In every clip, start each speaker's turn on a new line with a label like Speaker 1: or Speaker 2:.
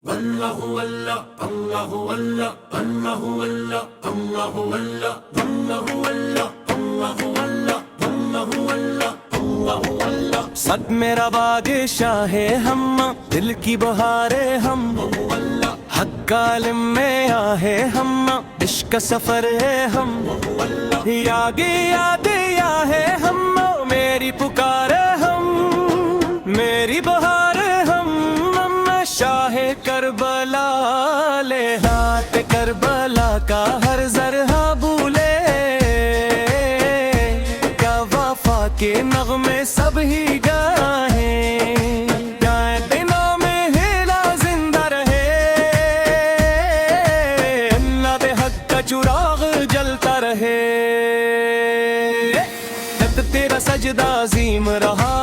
Speaker 1: اللہ اللہ اللہ اللہ اللہ اللہ اللہ اللہ اللہ اللہ اللہ اللہ اللہ اللہ اللہ
Speaker 2: سب میرا بادشاہ ہے ہم دل کی بہارے ہم حق عالم میں آہے ہم عشق کا سفر ہے ہم یاگی یاد یا ہے ہم میری پکار ہم میری بہار ہم شاہ کربلا لے ہاتھ کربلا کا ہر ذرہ بھولے کیا وفا کے نغمے سب ہی گاہیں گائیں دنوں میں ہلا زندہ رہے اللہ بے حق کا چراغ جلتا رہے جب تیرا سجدہ عظیم رہا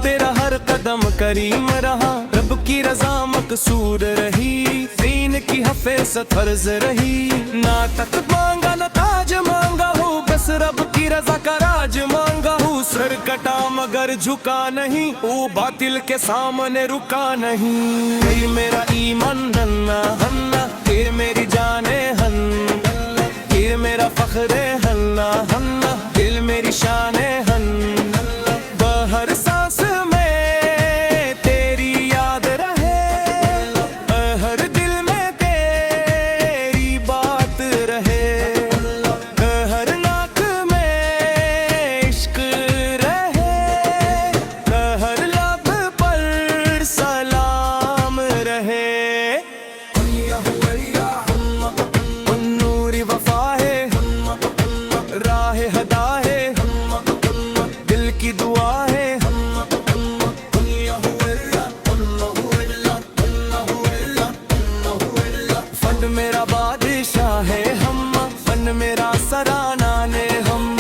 Speaker 2: تیرا ہر قدم کریم رہا رب کی رضا مقصور رہی دین کی حفاظت فرض رہی نہ تخت مانگا نہ تاج مانگا ہوں بس رب کی رضا کا راج مانگا ہوں سر کٹا مگر جھکا نہیں وہ باطل کے سامنے رکا نہیں دل میرا ایمان ہننا ہننا پھر میری جانے ہننا پھر میرا فخر ہننا ہننا دل میری شان ہننا بہر سانس میں تیری یاد رہے ہر دل میں تیری بات رہے ہر ناک میں عشق رہے ہر لب پر سلام رہے نور وفا ہے راہ ہدا ہے دل کی دعا ہے فن میرا بادشاہ ہے ہم فن میرا سرانہ نے ہم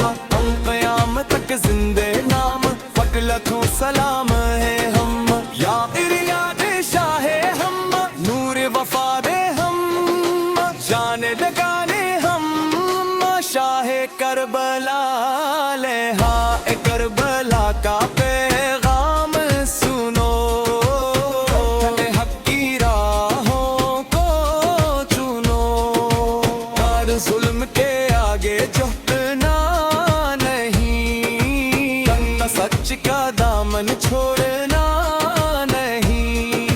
Speaker 2: قیام تک زندے نام فقلتوں سلام ہے ہم یا ارشاد شاہ ہم نور وفا دے ہم جان لگانے ہم شاہ کربلا لے ہاں کربلا کا پیغام سنو حق کی راہوں کو چنو ہر ظلم کے آگے جھکنا نہیں سچ کا دامن چھوڑنا نہیں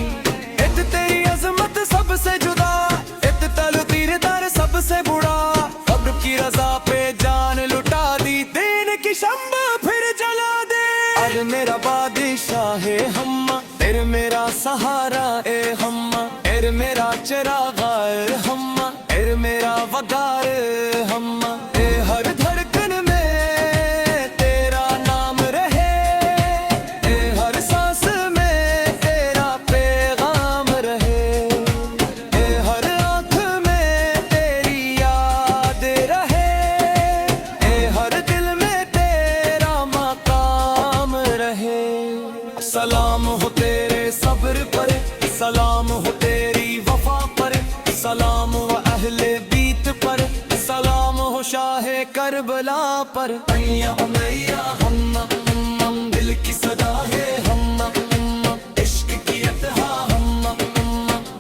Speaker 2: ات تیری عظمت سب سے جدا ات تل تیر در سب سے بڑا رب کی رضا پہ جان لٹا دی دین کی شمع پھر جلا دے آج میرا بادشاہ ہے ہم تیر میرا سہارا اے ہم ایر میرا چراغ ہم ایر میرا وقار ہم اے ہر دھڑکن میں تیرا نام رہے اے ہر سانس میں تیرا پیغام رہے اے ہر آنکھ میں تیری یاد رہے اے ہر دل میں تیرا مقام رہے سلام ہو تیرے صبر پر سلام ہو تیری وفا پر سلام ہو اہل بیت پر سلام ہو شاہ کربلا پر ہم دل کی صدا ہے ہم عشق کی اتہا ہم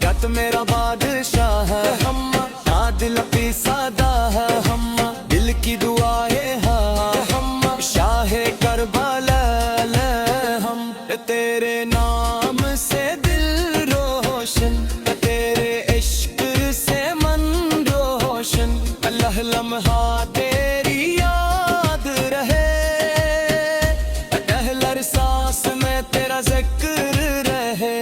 Speaker 2: گت میرا بادشاہ ہے ہم عادل کی صدا ہے ہم دل کی دعا ہے ہم شاہ کربلا ہم تیرے نام سے دل روشن تیرے عشق سے من روشن اللہ لمحہ تیری یاد رہے ہر سانس میں تیرا ذکر رہے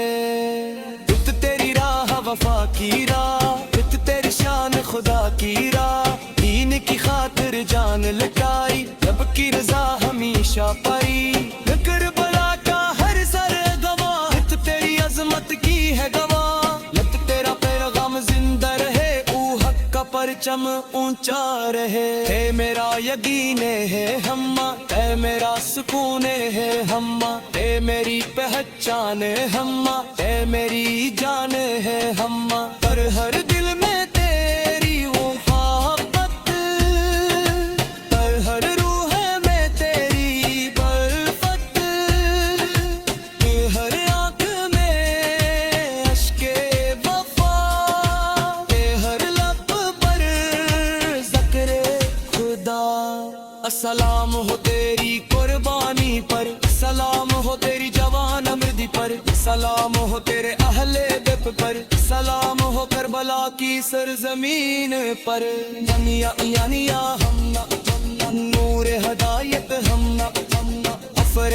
Speaker 2: رت تیری راہ وفا کی راہ رت تیری شان خدا کی راہ دین کی خاطر جان لٹائی رب کی رضا ہمیشہ پائی کربلا کا ہر سر گواہ رت تیری عظمت کی ہے گواہ لت تیرا پیغام زندہ رہے او حق کا پرچم اونچا رہے اے میرا یقین ہے ہم اے میرا سکون ہے ہم اے میری پہچان ہم اے میری جان ہے ہم پر ہر دل میں تیری وہ محبت پر ہر روح میں تیری برفت ہر آنکھ میں اشک ہو تیری قربانی پر، سلام ہو تیری جوان امردی پر، سلام ہو تیرے اہل دپ پر، سلام ہو کربلا کی سرزمین پر۔ یا ہم نور ہدایت ہم افر